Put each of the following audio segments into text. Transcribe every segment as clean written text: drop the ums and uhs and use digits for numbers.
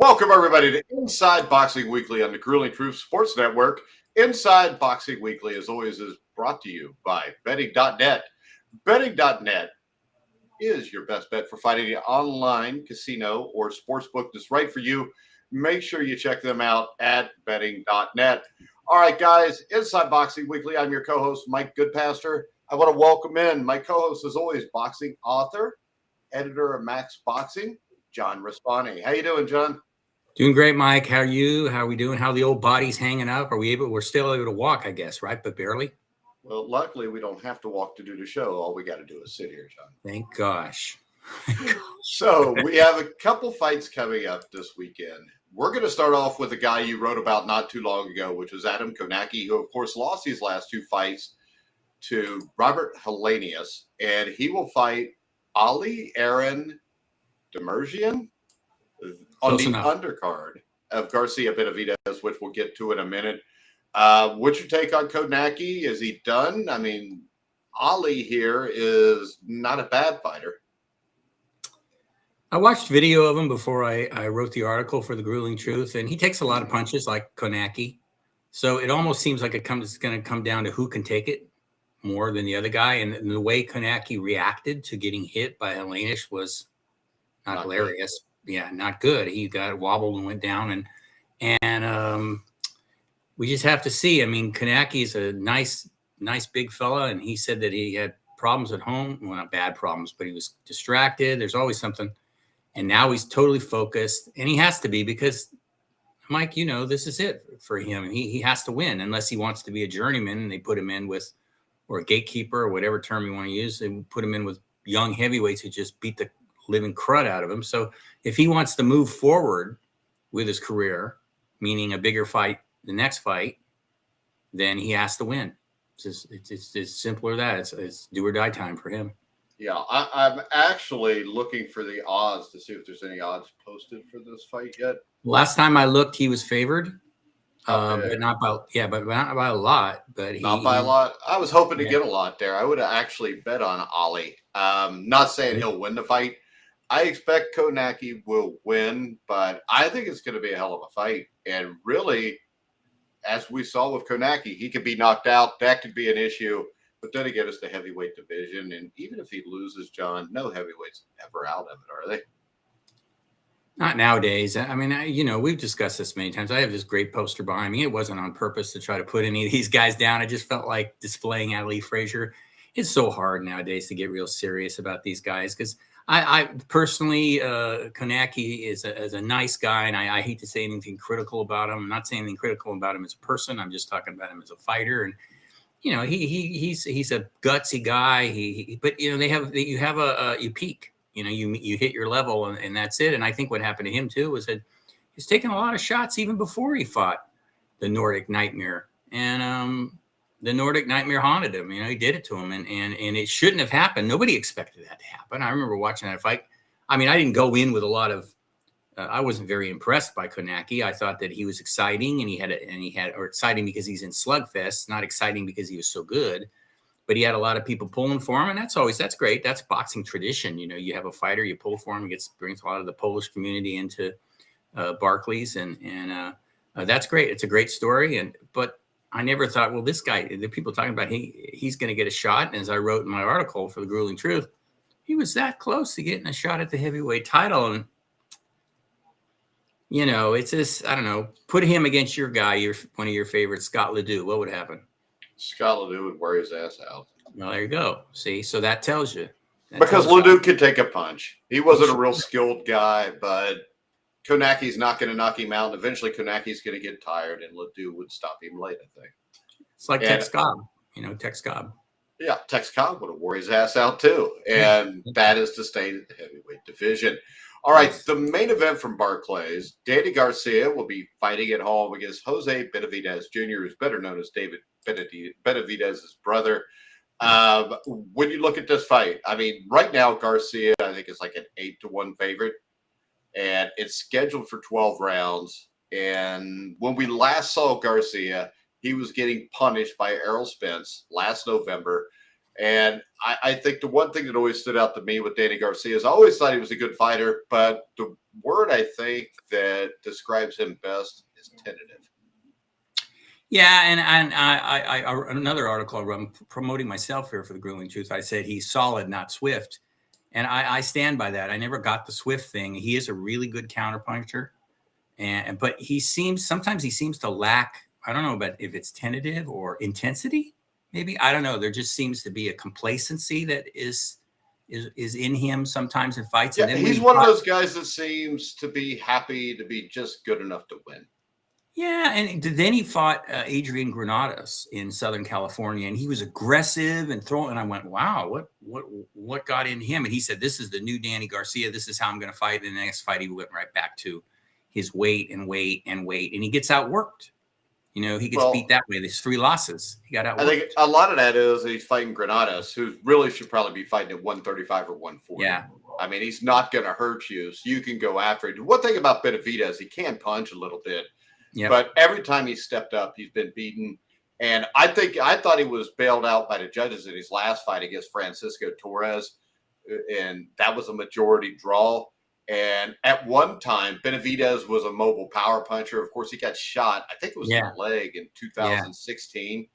Welcome, everybody, to Inside Boxing Weekly on the Grueling Truth Sports Network. Inside Boxing Weekly, as always, is brought to you by betting.net. Betting.net is your best bet for finding an online casino or sportsbook that's right for you. Make sure you check them out at betting.net. All right, guys, Inside Boxing Weekly. I'm your co-host, Mike Goodpaster. I want to welcome in my co-host, as always, boxing author, editor of Max Boxing, John Raspanti. How you doing, John? Doing great, Mike. How are you? How are we doing? How are the old bodies hanging up? We're still able to walk, I guess, right? But barely. Well, luckily, we don't have to walk to do the show. All we got to do is sit here, John. Thank gosh. So we have a couple fights coming up this weekend. We're going to start off with a guy you wrote about not too long ago, which was Adam Konacki, who, of course, lost these last two fights to Robert Helenius, and he will fight Ali Aaron Demirjian on the undercard of Garcia Benavidez, which we'll get to in a minute. What's your take on Kownacki? Is he done? I mean, Ali here is not a bad fighter. I watched video of him before I wrote the article for the Grueling Truth, and he takes a lot of punches like Konacki. So it almost seems like it's going to come down to who can take it more than the other guy. And the way Konacki reacted to getting hit by Helenius was not hilarious. Good. Yeah, not good. He got wobbled and went down, and we just have to see. I mean, Konacki is a nice big fella, and he said that he had problems at home. Well, not bad problems, but he was distracted. There's always something, and now he's totally focused, and he has to be because, Mike, you know, this is it for him. He has to win unless he wants to be a journeyman, and they put him in with, or a gatekeeper, or whatever term you want to use. They put him in with young heavyweights who just beat the living crud out of him. So if he wants to move forward with his career, meaning a bigger fight, the next fight, then he has to win. It's as simple as that. It's do or die time for him. Yeah, I'm actually looking for the odds to see if there's any odds posted for this fight yet. Last time I looked, he was favored, but not by a lot. But not by a lot. I was hoping to get a lot there. I would have actually bet on Ali. Not saying he'll win the fight. I expect Kownacki will win, but I think it's going to be a hell of a fight. And really, as we saw with Kownacki, he could be knocked out. That could be an issue. But then again, it's the heavyweight division. And even if he loses, John, no heavyweights ever out of it, are they? Not nowadays. I mean, we've discussed this many times. I have this great poster behind me. It wasn't on purpose to try to put any of these guys down. I just felt like displaying Ali Frazier. It's so hard nowadays to get real serious about these guys because I personally, Konacki is a nice guy, and I hate to say anything critical about him. I'm not saying anything critical about him as a person. I'm just talking about him as a fighter. And you know, he's a gutsy guy. But you know, you peak. You know, you hit your level, and that's it. And I think what happened to him too was that he's taken a lot of shots even before he fought the Nordic Nightmare, and the Nordic Nightmare haunted him. You know, he did it to him, and it shouldn't have happened. Nobody expected that to happen. I remember watching that fight. I mean, I didn't go in with a lot of. I wasn't very impressed by Konacki. I thought that he was exciting, or exciting because he's in slugfest, not exciting because he was so good. But he had a lot of people pulling for him, and that's great. That's boxing tradition. You know, you have a fighter, you pull for him, brings a lot of the Polish community into Barclays, and that's great. It's a great story, but. I never thought, well, this guy, the people talking about he's going to get a shot. And as I wrote in my article for the Grueling Truth, he was that close to getting a shot at the heavyweight title. And, you know, it's just, I don't know, put him against your guy, one of your favorites, Scott Ledoux. What would happen? Scott Ledoux would wear his ass out. Well, there you go. See, so that tells you. Because Ledoux could take a punch. He wasn't a real skilled guy, but Konacki's not going to knock him out, and eventually Konacki's going to get tired, and Ledoux would stop him late, I think. It's like Tex Cobb, Tex Cobb. Yeah, Tex Cobb would have wore his ass out too, and that is to stay in the heavyweight division. All right, the main event from Barclays, Danny Garcia will be fighting at home against Jose Benavidez Jr., who's better known as David Benavidez's brother. When you look at this fight, I mean, right now Garcia, I think, is like an 8-1 favorite. And it's scheduled for 12 rounds. And when we last saw Garcia, he was getting punished by Errol Spence last November. And I think the one thing that always stood out to me with Danny Garcia is I always thought he was a good fighter, but the word I think that describes him best is tentative. Yeah, and another article I'm promoting myself here for the Grueling Truth. I said he's solid, not swift, and I stand by that. I never got the swift thing. He is a really good counterpuncher, but sometimes he seems to lack. I don't know about if it's tentative or intensity. Maybe I don't know. There just seems to be a complacency that is in him sometimes in fights. Yeah, And then he's one of those guys that seems to be happy to be just good enough to win. Yeah, and then he fought Adrian Granados in Southern California, and he was aggressive and throwing. And I went, "Wow, what got in him?" And he said, "This is the new Danny Garcia. This is how I'm going to fight." And the next fight, he went right back to his weight, and he gets outworked. You know, he gets beat that way. There's 3 losses. He got outworked. I think a lot of that is he's fighting Granados, who really should probably be fighting at 135 or 140. Yeah. I mean, he's not going to hurt you, so you can go after it. One thing about Benavidez, he can punch a little bit. Yep. But every time he stepped up, he's been beaten. And I thought he was bailed out by the judges in his last fight against Francisco Torres. And that was a majority draw. And at one time, Benavidez was a mobile power puncher. Of course, he got shot. I think it was in the leg in 2016.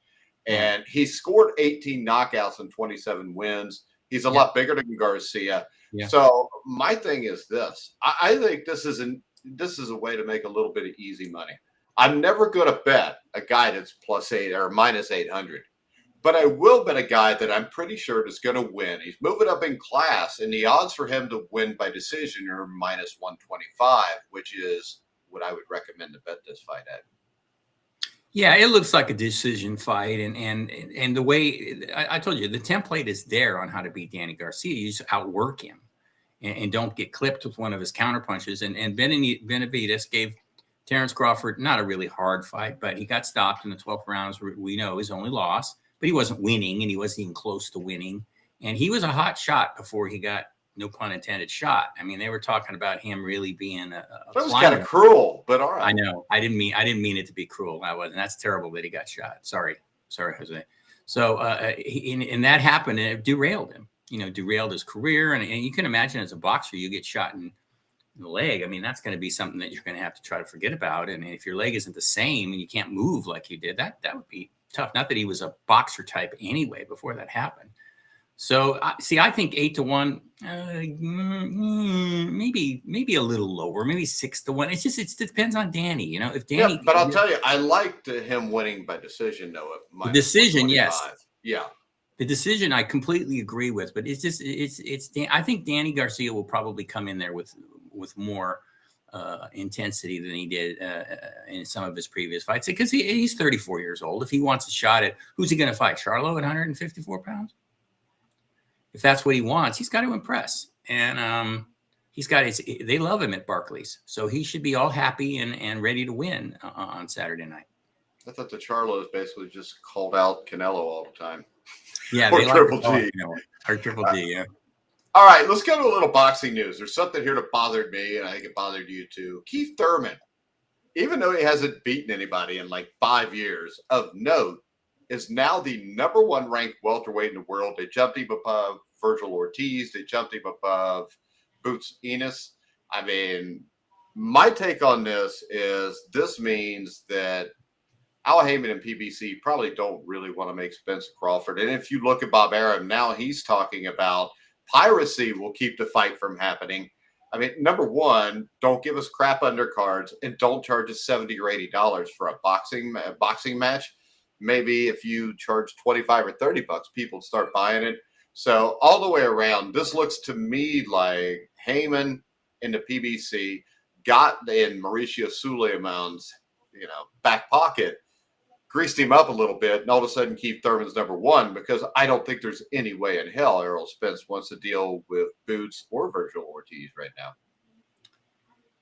Yeah. And he scored 18 knockouts and 27 wins. He's a lot bigger than Garcia. Yeah. So my thing is this. I think this is a way to make a little bit of easy money. I'm never going to bet a guy that's +8 or -800, but I will bet a guy that I'm pretty sure is going to win. He's moving up in class, and the odds for him to win by decision are -125, which is what I would recommend to bet this fight at. Yeah, it looks like a decision fight, and the way I told you, the template is there on how to beat Danny Garcia. You just outwork him and don't get clipped with one of his counterpunches. And Benavidez gave Terrence Crawford not a really hard fight, but he got stopped in the 12th round. We know his only loss, but he wasn't winning, and he wasn't even close to winning. And he was a hot shot before he got, no pun intended, shot. I mean, they were talking about him really being a that was kind of cruel, but all right. I know. I didn't mean it to be cruel. I wasn't. That's terrible that he got shot. Sorry, Jose. So and that happened, and it derailed him. You know, derailed his career. And you can imagine as a boxer, you get shot in the leg. I mean, that's going to be something that you're going to have to try to forget about. And if your leg isn't the same and you can't move like you did, that would be tough. Not that he was a boxer type anyway before that happened. So I think 8-1, maybe a little lower, maybe 6-1. It depends on Danny. You know, if Danny. Yeah, but I'll tell you, I liked him winning by decision, though. The decision, yes. Yeah. The decision I completely agree with, but I think Danny Garcia will probably come in there with more intensity than he did in some of his previous fights, because he's 34 years old. If he wants a shot at, who's he going to fight? Charlo at 154 pounds? If that's what he wants, he's got to impress. And they love him at Barclays. So he should be all happy and ready to win on Saturday night. I thought the Charlos basically just called out Canelo all the time. Yeah, or Triple G. Or Triple G, yeah. All right, let's go to a little boxing news. There's something here that bothered me, and I think it bothered you too. Keith Thurman, even though he hasn't beaten anybody in like 5 years, of note, is now the #1 ranked welterweight in the world. They jumped him above Virgil Ortiz. They jumped him above Boots Ennis. I mean, my take on this means that Al Heyman and PBC probably don't really want to make Spencer Crawford. And if you look at Bob Arum, now he's talking about piracy will keep the fight from happening. I mean, #1, don't give us crap undercards, and don't charge us $70 or $80 for a boxing match. Maybe if you charge $25 or $30, people start buying it. So all the way around, this looks to me like Heyman and the PBC got in Mauricio Suleiman's, back pocket, greased him up a little bit, and all of a sudden Keith Thurman's #1, because I don't think there's any way in hell Errol Spence wants to deal with Boots or Virgil Ortiz right now.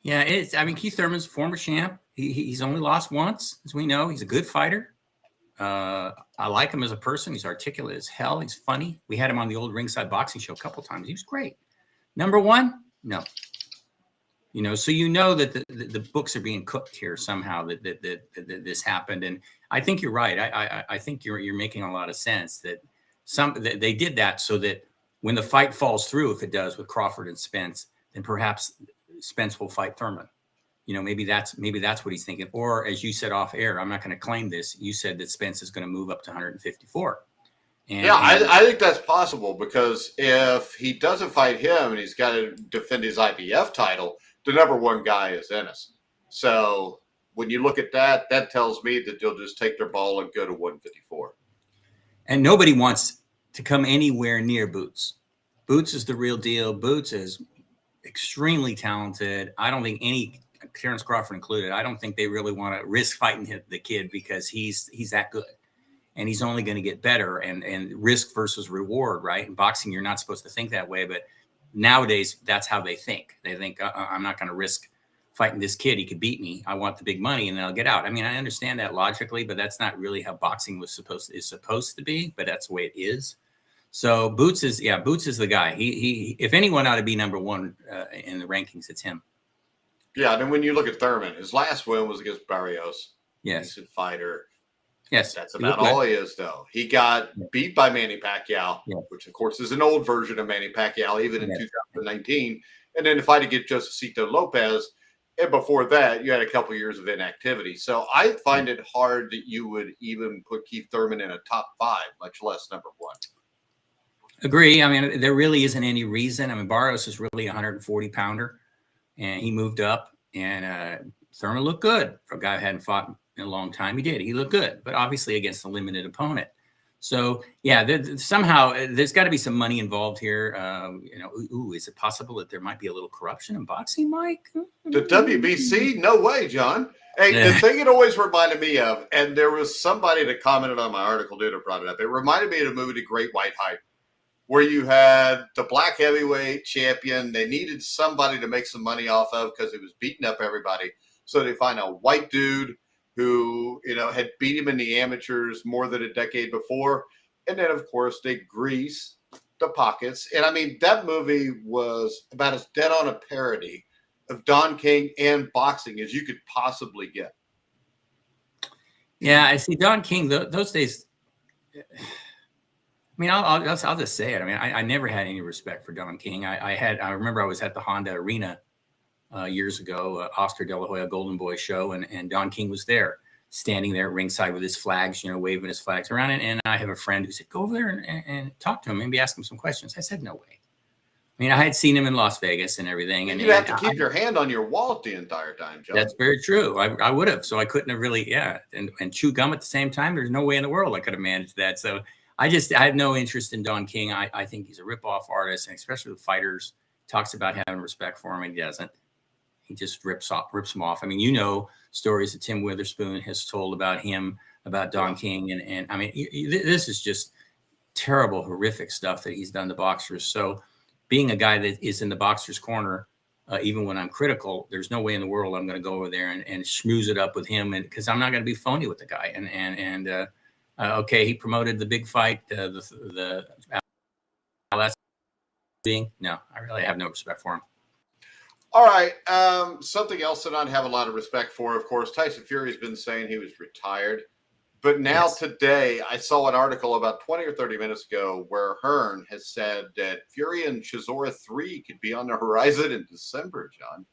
Yeah, Keith Thurman's a former champ. He's only lost once, as we know. He's a good fighter. I like him as a person. He's articulate as hell. He's funny. We had him on the old Ringside Boxing Show a couple of times. He was great. #1, no. So that the books are being cooked here somehow, that this happened. And I think you're right. I think you're making a lot of sense that they did that so that when the fight falls through, if it does with Crawford and Spence, then perhaps Spence will fight Thurman. Maybe that's what he's thinking. Or as you said off air, I'm not going to claim this. You said that Spence is going to move up to 154. I think that's possible, because if he doesn't fight him and he's got to defend his IBF title, the number one guy is Ennis. So when you look at that, that tells me that they'll just take their ball and go to 154. And nobody wants to come anywhere near Boots. Boots is the real deal. Boots is extremely talented. I don't think Terrence Crawford included, I don't think they really want to risk fighting the kid, because he's that good. And he's only going to get better, and risk versus reward, right? In boxing, you're not supposed to think that way, but nowadays that's how they think. They think, I'm not going to risk fighting this kid. He could beat me. I want the big money, and then I'll get out. I mean, I understand that logically, but that's not really how boxing is supposed to be, but that's the way it is. So Boots is the guy. He if anyone ought to be number one in the rankings, it's him. Yeah, and then when you look at Thurman, his last win was against Barrios. Yes. Decent fighter. Yes. That's about all he is, though. He got beat by Manny Pacquiao, which, of course, is an old version of Manny Pacquiao, even in 2019. And then the fight against Josecito Lopez. And before that, you had a couple years of inactivity. So I find it hard that you would even put Keith Thurman in a top 5, much less number 1. Agree. I mean, there really isn't any reason. I mean, Barrios is really a 140-pounder, and he moved up. And Thurman looked good for a guy who hadn't fought in a long time. He did. He looked good, but obviously against a limited opponent. So, somehow there's got to be some money involved here. Is it possible that there might be a little corruption in boxing, Mike? The WBC? No way, John. Hey, the thing it always reminded me of, and there was somebody that commented on my article, dude, that brought it up. It reminded me of the movie The Great White Hype, where you had the black heavyweight champion. They needed somebody to make some money off of because he was beating up everybody. So they find a white dude who, had beat him in the amateurs more than a decade before. And then, of course, they grease the pockets. And, I mean, that movie was about as dead on a parody of Don King and boxing as you could possibly get. Yeah, I see Don King, those days. I mean, I'll just say it. I mean, I never had any respect for Don King. I remember I was at the Honda Arena years ago, Oscar DeLa Hoya Golden Boy show, and Don King was there, standing there at ringside with his flags, waving his flags around. And I have a friend who said, go over there and talk to him, maybe ask him some questions. I said, no way. I mean, I had seen him in Las Vegas and everything. And you have to keep your hand on your wallet the entire time, Joe. That's very true. I would have. So I couldn't have really, and chew gum at the same time. There's no way in the world I could have managed that. So I have no interest in Don King. I think he's a rip-off artist, and especially with fighters. Talks about having respect for him, and he doesn't. He just rips them off. I mean, stories that Tim Witherspoon has told about him, about Don King. And I mean, this is just terrible, horrific stuff that he's done to boxers. So being a guy that is in the boxer's corner, even when I'm critical, there's no way in the world I'm going to go over there and schmooze it up with him, because I'm not going to be phony with the guy. Okay, he promoted the big fight, no, I really have no respect for him. All right. Something else that I have a lot of respect for, of course, Tyson Fury has been saying he was retired. But now today, I saw an article about 20 or 30 minutes ago where Hearn has said that Fury and Chisora 3 could be on the horizon in December, John.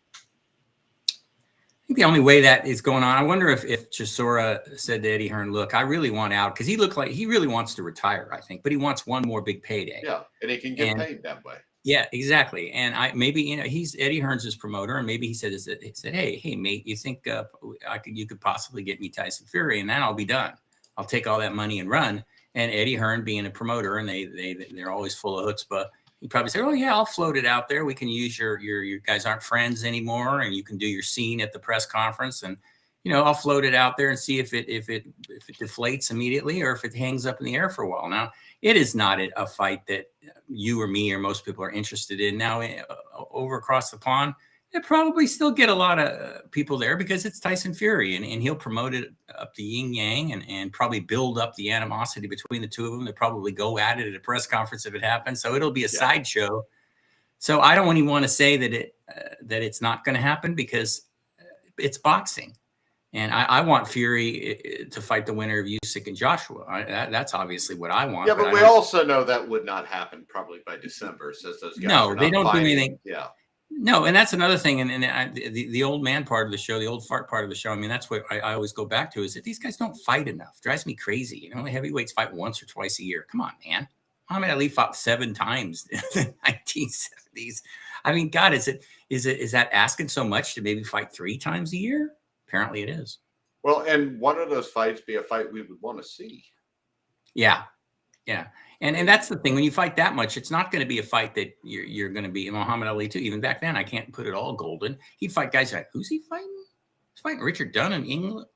I think the only way that is going on, I wonder if Chisora said to Eddie Hearn, look, I really want out, because he looked like he really wants to retire, I think, but he wants one more big payday. Yeah, and he can get paid that way. Yeah, exactly. And he's Eddie Hearn's his promoter, and maybe he said, hey, mate, you think you could possibly get me Tyson Fury, and then I'll be done. I'll take all that money and run. And Eddie Hearn, being a promoter, and they're always full of chutzpah, he'd probably say, oh yeah, I'll float it out there. We can use your guys aren't friends anymore, and you can do your scene at the press conference, and I'll float it out there and see if it deflates immediately or if it hangs up in the air for a while. Now, it is not a fight that you or me or most people are interested in. Now, over across the pond, they probably still get a lot of people there because it's Tyson Fury, and he'll promote it up the yin yang and probably build up the animosity between the two of them. They'll probably go at it at a press conference if it happens. So it'll be a sideshow. So I don't even want to say that it's not going to happen, because it's boxing. And I want Fury to fight the winner of Usyk and Joshua. That's obviously what I want. Yeah, but we also know that would not happen probably by December, since those guys are not they don't fighting. do anything. Yeah. No, and that's another thing. And the old man part of the show, the old fart part of the show, I mean, that's what I always go back to, is that these guys don't fight enough. Drives me crazy. You know, heavyweights fight once or twice a year. Come on, man. Muhammad Ali fought 7 times in the 1970s. I mean, God, is that asking so much to maybe fight 3 times a year? Apparently it is. Well, and one of those fights be a fight we would want to see. Yeah. Yeah. And that's the thing. When you fight that much, it's not going to be a fight that you're going to be Muhammad Ali too. Even back then, I can't put it all golden. He'd fight guys like, who's he fighting? He's fighting Richard Dunn in England.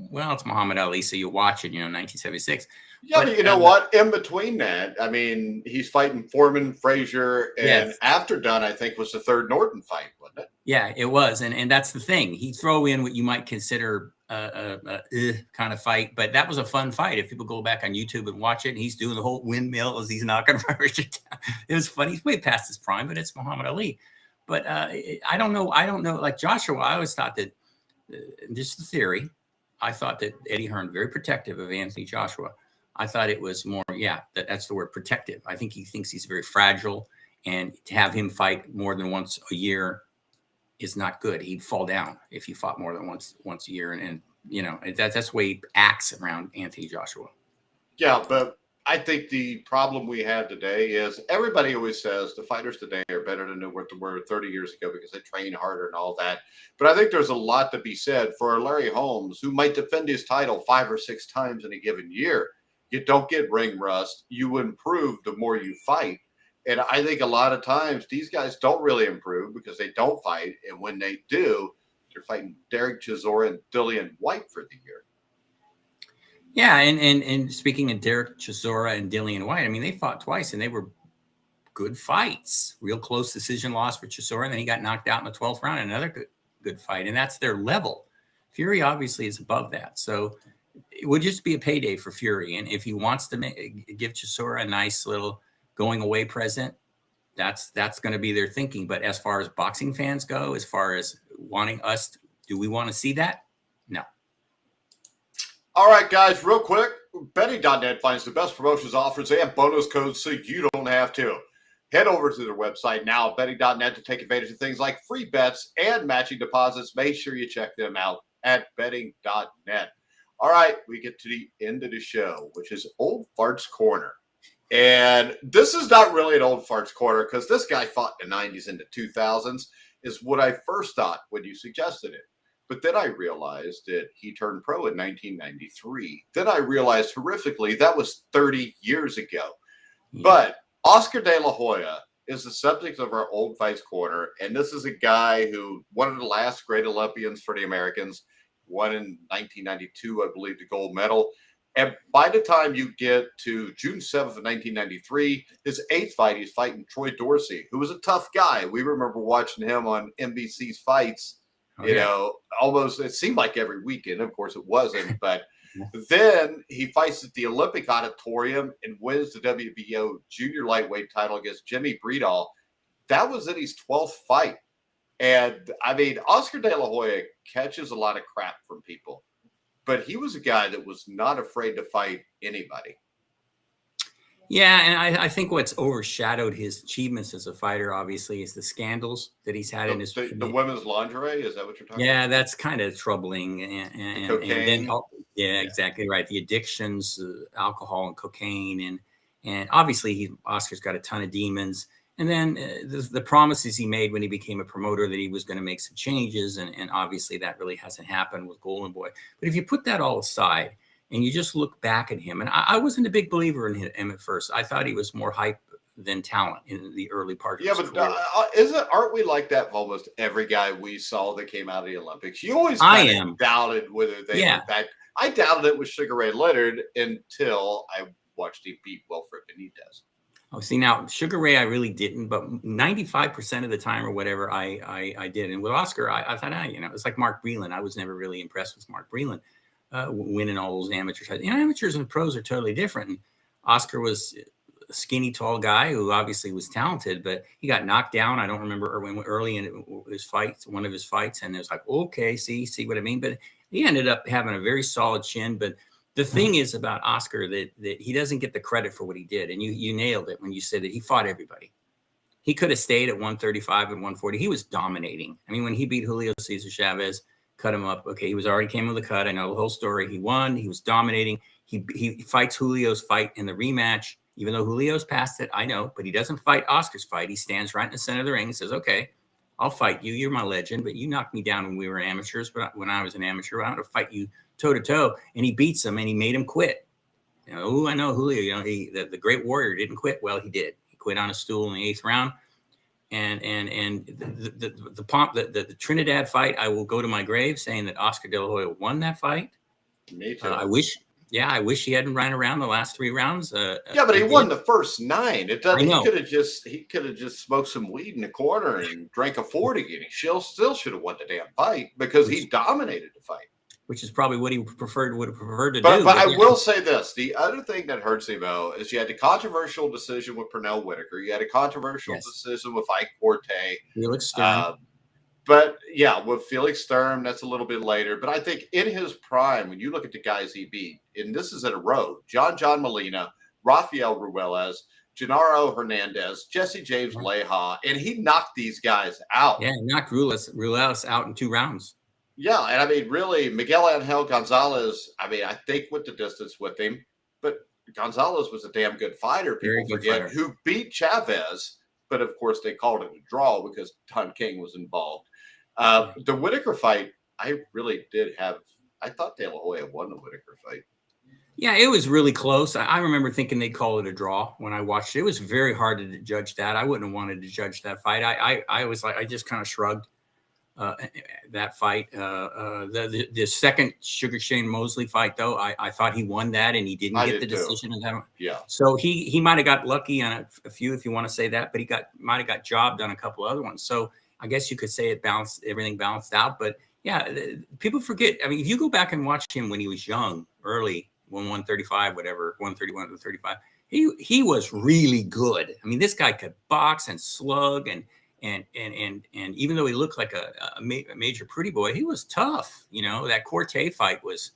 Well, it's Muhammad Ali, so you watch it, 1976. Yeah, but you know what? In between that, I mean, he's fighting Foreman, Frazier, and after Dunn, I think, was the third Norton fight, wasn't it? Yeah, it was. And that's the thing. He'd throw in what you might consider kind of fight, but that was a fun fight. If people go back on YouTube and watch it, and he's doing the whole windmill as he's knocking Richard down. It was funny. He's way past his prime, but it's Muhammad Ali. But I don't know. Like Joshua, I always thought that, just the theory, I thought that Eddie Hearn very protective of Anthony Joshua. I thought it was more, that's the word, protective. I think he thinks he's very fragile, and to have him fight more than once a year is not good. He'd fall down if he fought more than once a year. And that's the way he acts around Anthony Joshua. Yeah, but I think the problem we have today is everybody always says the fighters today are better than they were 30 years ago because they train harder and all that. But I think there's a lot to be said for Larry Holmes, who might defend his title 5 or 6 times in a given year. You don't get ring rust. You improve the more you fight. And I think a lot of times these guys don't really improve because they don't fight. And when they do, they're fighting Derek Chisora and Dillian White for the year. Yeah, and speaking of Derek Chisora and Dillian White, I mean, they fought twice, and they were good fights. Real close decision loss for Chisora, and then he got knocked out in the 12th round. Another good fight, and that's their level. Fury obviously is above that, so it would just be a payday for Fury. And if he wants to give Chisora a nice little going away present, that's going to be their thinking. But as far as boxing fans go, as far as wanting us, do we want to see that? No. All right, guys, real quick, betting.net finds the best promotions, offers, and bonus codes so you don't have to. Head over to their website now, betting.net, to take advantage of things like free bets and matching deposits. Make sure you check them out at betting.net. All right, we get to the end of the show, which is Old Farts Corner. And this is not really an Old Farts Corner because this guy fought in the 90s into 2000s is what I first thought when you suggested it. But then I realized that he turned pro in 1993. Then I realized horrifically that was 30 years ago. Yeah. But Oscar De La Hoya is the subject of our Old Fights Corner. And this is a guy who, one of the last great Olympians for the Americans, won in 1992, I believe, the gold medal. And by the time you get to June 7th of 1993, his 8th fight, he's fighting Troy Dorsey, who was a tough guy. We remember watching him on NBC's Fights. Almost, it seemed like every weekend. Of course, it wasn't. But then he fights at the Olympic Auditorium and wins the WBO junior lightweight title against Jimmy Breedall. That was in his 12th fight. And, I mean, Oscar De La Hoya catches a lot of crap from people. But he was a guy that was not afraid to fight anybody. Yeah, and I think what's overshadowed his achievements as a fighter, obviously, is the scandals that he's had in his... The women's lingerie? Is that what you're talking about? Yeah, that's kind of troubling. And cocaine. Yeah, exactly right. The addictions, alcohol and cocaine. And obviously, Oscar's got a ton of demons. And then the promises he made when he became a promoter that he was going to make some changes. And obviously, that really hasn't happened with Golden Boy. But if you put that all aside, and you just look back at him, and I wasn't a big believer in him at first. I thought he was more hype than talent in the early part of his career. Aren't we like that for almost every guy we saw that came out of the Olympics? You always doubted whether they were that. I doubted it with Sugar Ray Leonard until I watched him beat Wilfred Benitez. Oh, see, now Sugar Ray, I really didn't, but 95% of the time or whatever, I did. And with Oscar, I thought, it's like Mark Breland. I was never really impressed with Mark Breland. Winning all those amateurs. Amateurs and pros are totally different. And Oscar was a skinny, tall guy who obviously was talented, but he got knocked down. I don't remember early in his fights, one of his fights, and it was like, okay, see what I mean? But he ended up having a very solid chin. But the thing is about Oscar that he doesn't get the credit for what he did. And you nailed it when you said that he fought everybody. He could have stayed at 135 and 140. He was dominating. I mean, when he beat Julio Cesar Chavez, cut him up. Okay, he was already came with a cut. I know the whole story. He won. He was dominating. He fights Julio's fight in the rematch, even though Julio's past it. I know, but he doesn't fight Oscar's fight. He stands right in the center of the ring and says, "Okay, I'll fight you. You're my legend, but you knocked me down when we were amateurs. But when I was an amateur, I want to fight you toe to toe." And he beats him, and he made him quit. I know Julio. The great warrior didn't quit. Well, he did. He quit on a stool in the 8th round. And the Trinidad fight, I will go to my grave saying that Oscar De La Hoya won that fight. Me too. I wish he hadn't run around the last 3 rounds. But he won the first 9. It doesn't. I know. He could have just smoked some weed in the corner and drank a 40, and he still should have won the damn fight because he dominated the fight. Which is probably what he would have preferred to do. But I will say this: the other thing that hurts him though is you had the controversial decision with Pernell Whitaker. You had a controversial decision with Ike Forte. Felix Sturm. But yeah, with Felix Sturm, that's a little bit later. But I think in his prime, when you look at the guys he beat, and this is in a row: John Molina, Rafael Ruelas, Gennaro Hernandez, Jesse James Leija, and he knocked these guys out. Yeah, he knocked Ruelas out in 2 rounds. Yeah, and I mean, really, Miguel Angel Gonzalez, I mean, I think went the distance with him, but Gonzalez was a damn good fighter. People forget who beat Chavez, but of course they called it a draw because Don King was involved. The Whitaker fight, I thought De La Hoya won the Whitaker fight. Yeah, it was really close. I remember thinking they'd call it a draw when I watched it. It was very hard to judge that. I wouldn't have wanted to judge that fight. I was like, I just kind of shrugged. That fight, the second Sugar Shane Mosley fight, though, I thought he won that, and he didn't get the decision of that one. Yeah. So he might have got lucky on a few, if you want to say that, but he might have got jobbed on a couple other ones. So I guess you could say everything balanced out. But yeah, people forget. I mean, if you go back and watch him when he was young, early, 135, whatever, 131 to 35, he was really good. I mean, this guy could box and slug and even though he looked like a major pretty boy, he was tough. That Corte fight was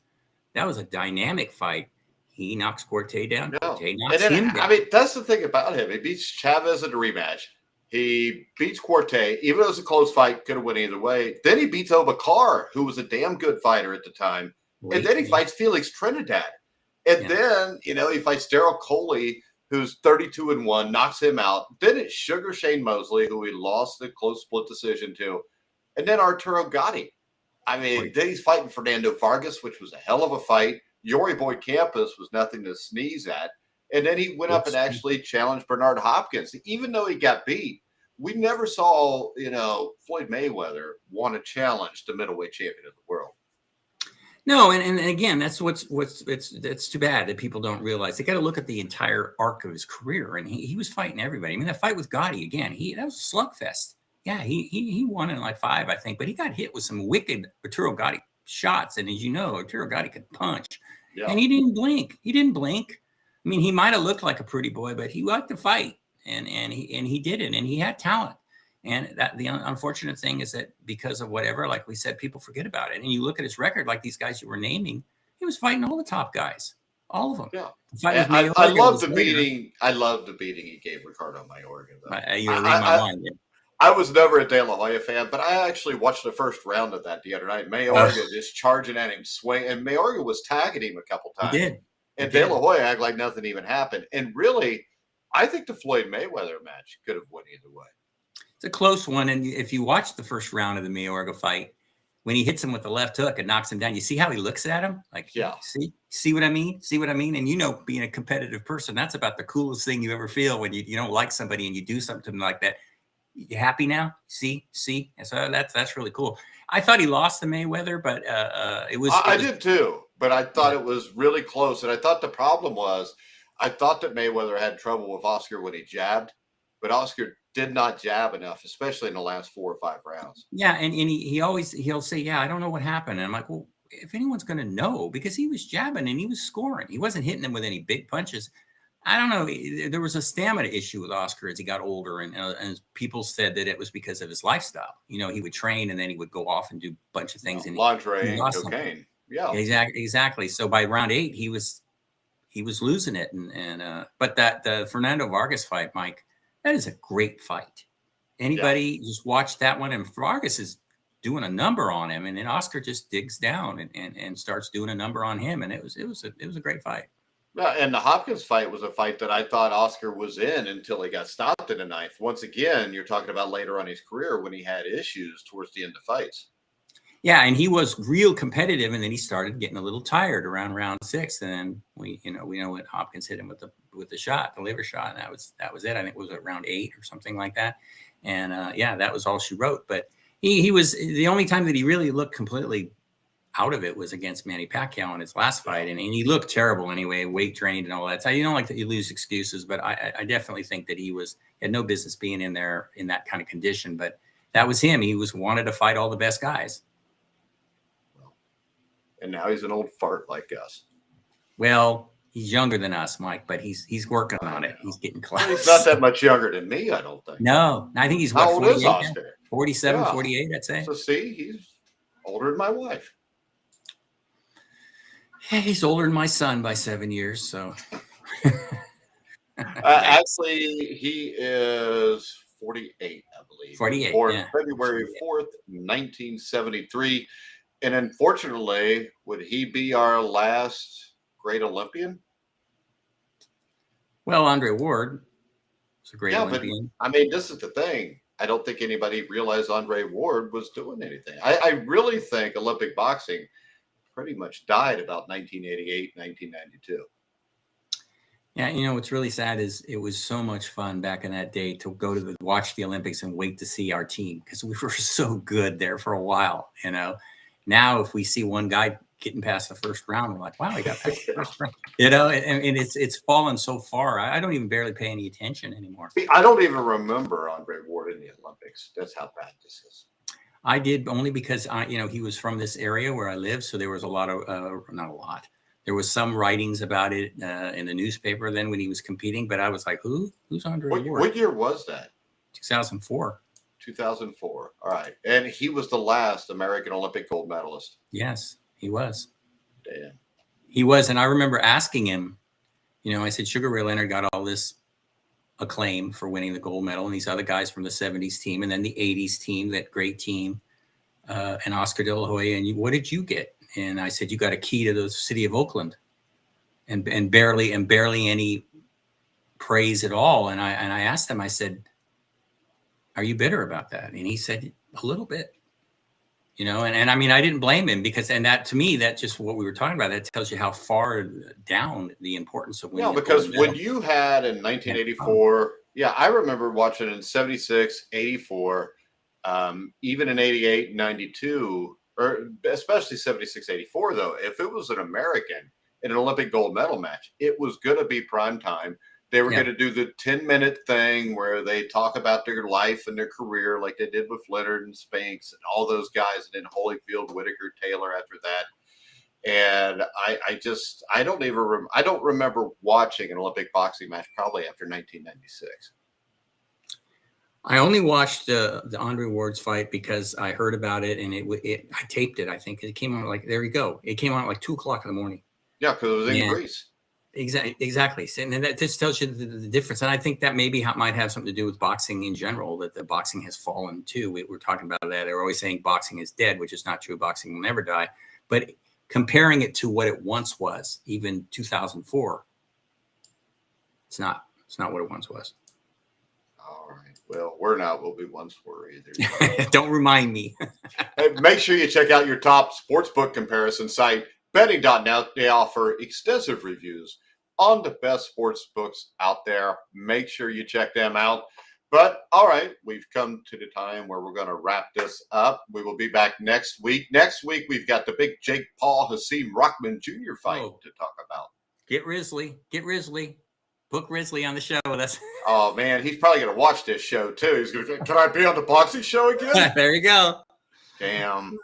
a dynamic fight. He knocks Corte down. No. Corte knocks him down. I mean, that's the thing about him. He beats Chavez in the rematch. He beats Corte, even though it was a close fight, could have went either way. Then he beats Obakar, who was a damn good fighter at the time. And then he fights Felix Trinidad. And then, he fights Daryl Coley, who's 32-1, knocks him out. Then it's Sugar Shane Mosley, who he lost the close split decision to. And then Arturo Gatti. I mean, then he's fighting Fernando Vargas, which was a hell of a fight. Yori Boy Campus was nothing to sneeze at. And then he went up and actually challenged Bernard Hopkins. Even though he got beat, we never saw, Floyd Mayweather want to challenge the middleweight champion of the world. No, and again, that's it's too bad that people don't realize. They got to look at the entire arc of his career, and he was fighting everybody. I mean, that fight with Gotti again, that was a slugfest. Yeah, he won in like 5, I think, but he got hit with some wicked Arturo Gotti shots, and as you know, Arturo Gotti could punch, and he didn't blink. I mean, he might have looked like a pretty boy, but he liked to fight, and he did it, and he had talent. And that the unfortunate thing is that because of whatever, like we said, people forget about it. And you look at his record, like these guys you were naming, he was fighting all the top guys, all of them. Yeah, I love the beating. I love the beating he gave Ricardo Mayorga. You were reading my mind. Yeah. I was never a De La Hoya fan, but I actually watched the first round of that the other night. Mayorga just charging at him, swing, and Mayorga was tagging him a couple times. He did. And De La Hoya acted like nothing even happened. And really, I think the Floyd Mayweather match could have won either way. It's a close one, and if you watch the first round of the Mayorga fight, when he hits him with the left hook and knocks him down, you see how he looks at him? Like, see what I mean? See what I mean? And being a competitive person, that's about the coolest thing you ever feel when you don't like somebody and you do something like that. You happy now? See? And so that's really cool. I thought he lost to Mayweather, but I did too, but I thought it was really close, and I thought the problem was I thought that Mayweather had trouble with Oscar when he jabbed, but Oscar did not jab enough, especially in the last 4 or 5 rounds. Yeah, and he'll say, I don't know what happened. And I'm like, well, if anyone's going to know, because he was jabbing and he was scoring. He wasn't hitting them with any big punches. I don't know. There was a stamina issue with Oscar as he got older, and people said that it was because of his lifestyle. He would train and then he would go off and do a bunch of things. Lingerie and cocaine. Yeah, exactly. So by round 8, he was losing it. But the Fernando Vargas fight, Mike, That is a great fight. Anybody just watch that one, and Vargas is doing a number on him, and then Oscar just digs down and starts doing a number on him, and it was a great fight. Yeah, and the Hopkins fight was a fight that I thought Oscar was in until he got stopped in the ninth. Once again, you're talking about later on in his career when he had issues towards the end of fights. Yeah, and he was real competitive, and then he started getting a little tired around round 6, and then we know what Hopkins hit him with the shot, the liver shot, and that was it. I think it was at round 8 or something like that, and that was all she wrote. But he was the only time that he really looked completely out of it was against Manny Pacquiao in his last fight, and he looked terrible anyway, weight drained and all that. So you don't like that you lose excuses, but I definitely think that he had no business being in there in that kind of condition. But that was him. He wanted to fight all the best guys. And now he's an old fart like us. Well, he's younger than us, Mike, but he's working on it. He's getting close. He's not that much younger than me, I don't think. No, I think he's How old is Oscar? 47, 48, I'd say. So see, he's older than my wife. Yeah, he's older than my son by 7 years, so. Actually, he is 48, I believe. 48, born February 4th, 1973. And unfortunately, would he be our last great Olympian? Well, Andre Ward was a great Olympian. But I mean, this is the thing. I don't think anybody realized Andre Ward was doing anything. I really think Olympic boxing pretty much died about 1988, 1992. Yeah, what's really sad is it was so much fun back in that day to go to watch the Olympics and wait to see our team because we were so good there for a while, Now, if we see one guy getting past the first round, we're like, wow, he got past the first round. And it's fallen so far. I don't even barely pay any attention anymore. See, I don't even remember Andre Ward in the Olympics. That's how bad this is. I did only because he was from this area where I live, so there was a lot of not a lot. There was some writings about it in the newspaper then when he was competing, but I was like, who's Andre Ward? What year was that? 2004. 2004. All right. And he was the last American Olympic gold medalist. Yes, he was. Damn. He was. And I remember asking him, I said, Sugar Ray Leonard got all this acclaim for winning the gold medal, and these other guys from the 70s team, and then the 80s team, that great team, and Oscar De La Hoya. And what did you get? And I said, you got a key to the city of Oakland, and barely any praise at all. And I asked him, I said, are you bitter about that? And he said, a little bit, and I mean, I didn't blame him because that to me, that's just what we were talking about. That tells you how far down the importance of winning. Yeah, because when you had in 1984, I remember watching in 76, 84, even in 88, 92, or especially 76, 84, though, if it was an American in an Olympic gold medal match, it was going to be prime time. They were going to do the 10-minute thing where they talk about their life and their career like they did with Leonard and Spinks and all those guys, and then Holyfield, Whitaker, Taylor after that. And I don't remember watching an Olympic boxing match probably after 1996. I only watched the Andre Ward's fight because I heard about it, and I taped it. I think it came on there you go. It came on at 2:00 in the morning. Yeah, because it was in Greece. Exactly. And that just tells you the difference. And I think that maybe might have something to do with boxing in general, that the boxing has fallen too. We're talking about that. They're always saying boxing is dead, which is not true. Boxing will never die. But comparing it to what it once was, even 2004, it's not what it once was. All right. Well, we're not what we once were either. Don't remind me. Hey, make sure you check out your top sportsbook comparison site, betting.net. They offer extensive reviews on the best sports books out there. Make sure you check them out. But all right, we've come to the time where we're going to wrap this up. We will be back next week. Next week, we've got the big Jake Paul Hasim Rockman Jr. fight to talk about. Get Risley. Book Risley on the show with us. Oh, man, he's probably going to watch this show, too. He's going to can I be on the boxing show again? There you go. Damn.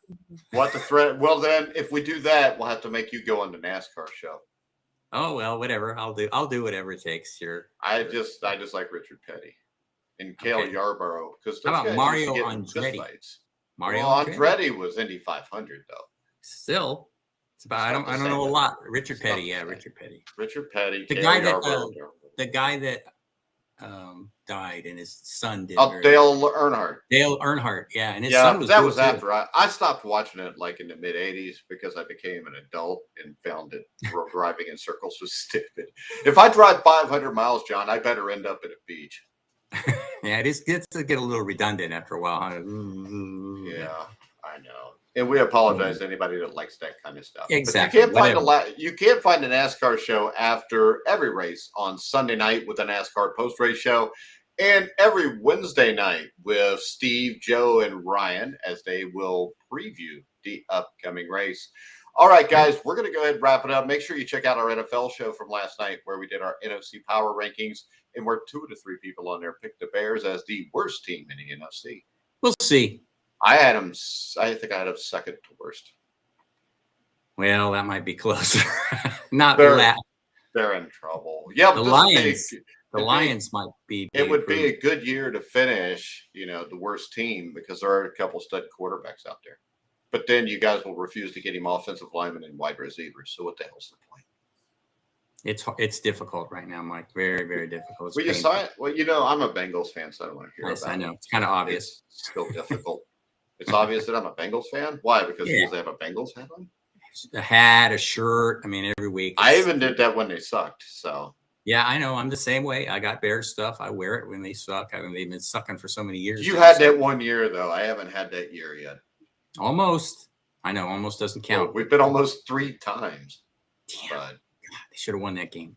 What the threat? Well, then, if we do that, we'll have to make you go on the NASCAR show. Oh, well, whatever. I'll do whatever it takes. Sure. I just like Richard Petty and Cale Yarborough. How about Mario Andretti? Mario Andretti was Indy 500, though. Still, it's about I don't know a lot. Richard Petty, Richard Petty. Richard Petty. The guy that died, and his son did. Dale Earnhardt. Dale Earnhardt, yeah, and his son was. That was after I stopped watching it like in the mid '80s because I became an adult and found it driving in circles was stupid. If I drive 500 miles, John, I better end up at a beach. Yeah, it gets to get a little redundant after a while. Huh? Yeah, I know. And we apologize to anybody that likes that kind of stuff. Exactly. But you can't find a NASCAR show after every race on Sunday night with a NASCAR post-race show, and every Wednesday night with Steve, Joe, and Ryan as they will preview the upcoming race. All right, guys, we're going to go ahead and wrap it up. Make sure you check out our NFL show from last night where we did our NFC power rankings, and where 2 of the 3 people on there picked the Bears as the worst team in the NFC. We'll see. I think I had them second to worst. Well, that might be closer. Not that. They're in trouble. Yeah, the Lions. The Lions might be. It would be a good year to finish, the worst team because there are a couple stud quarterbacks out there. But then you guys will refuse to get him offensive linemen and wide receivers. So what the hell's the point? It's difficult right now, Mike. Very, very difficult. I'm a Bengals fan, so I don't want to hear about it. I know. It's kind of obvious. It's still difficult. It's obvious that I'm a Bengals fan. Why? Because they have a Bengals hat on? A hat, a shirt. I mean, every week. I even did that when they sucked. So yeah, I know. I'm the same way. I got Bears stuff. I wear it when they suck. I mean, they've been sucking for so many years. You had that one year, though. I haven't had that year yet. Almost. I know. Almost doesn't count. Well, we've been almost 3 times. Damn. But they should have won that game.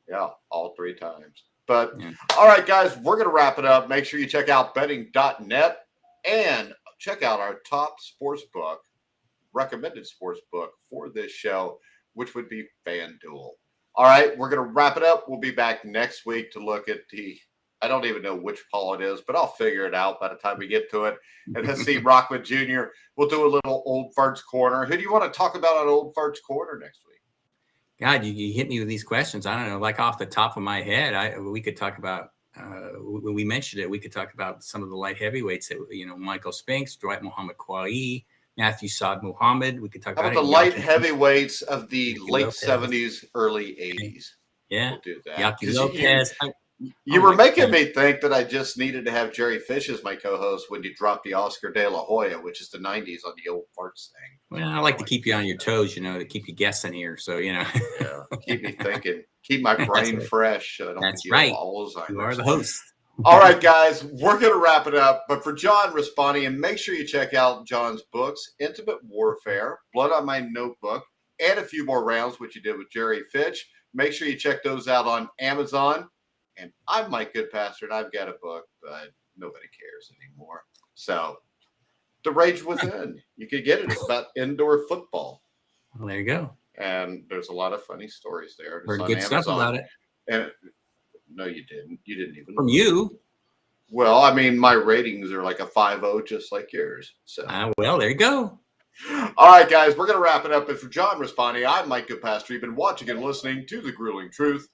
Yeah, all 3 times. But all right, guys, we're going to wrap it up. Make sure you check out betting.net and check out our top sportsbook, recommended sportsbook for this show, which would be FanDuel. All right, we're going to wrap it up. We'll be back next week to look at I don't even know which Paul it is, but I'll figure it out by the time we get to it. And let's see, Rockwood Jr. We'll do a little Old Farts Corner. Who do you want to talk about on Old Farts Corner next week? God, you hit me with these questions. I don't know, like off the top of my head, we could talk about, when we mentioned it, we could talk about some of the light heavyweights that, Michael Spinks, Dwight Muhammad Kwai, Matthew Saad Muhammad. We could talk about the light heavyweights of the late 70s, early 80s. Yeah. We'll do that. Yaki Lopez. You were making me think that I just needed to have Jerry Fish as my co-host when you dropped the Oscar De La Hoya, which is the 90s on the Old Farts thing. Well, I like to keep you on your toes, to keep you guessing here. So, Yeah, keep me thinking. Keep my brain fresh. So I don't That's right. Alzheimer's. You are the host. All right, guys, we're going to wrap it up. But for John Raspanti, and make sure you check out John's books, Intimate Warfare, Blood on My Notebook, and a few more rounds, which you did with Jerry Fitch. Make sure you check those out on Amazon. And I'm Mike Goodpaster, and I've got a book, but nobody cares anymore. So, The Rage Within. You could get it. It's about indoor football. Well, there you go. And there's a lot of funny stories there. It's Heard on good Amazon. stuff about it. And no, you didn't. You didn't even. From you. Well, I mean, my ratings are like a 5.0, just like yours. So. Well, there you go. All right, guys, we're going to wrap it up. And for John Raspanti, I'm Mike Goodpaster. You've been watching and listening to The Grueling Truth.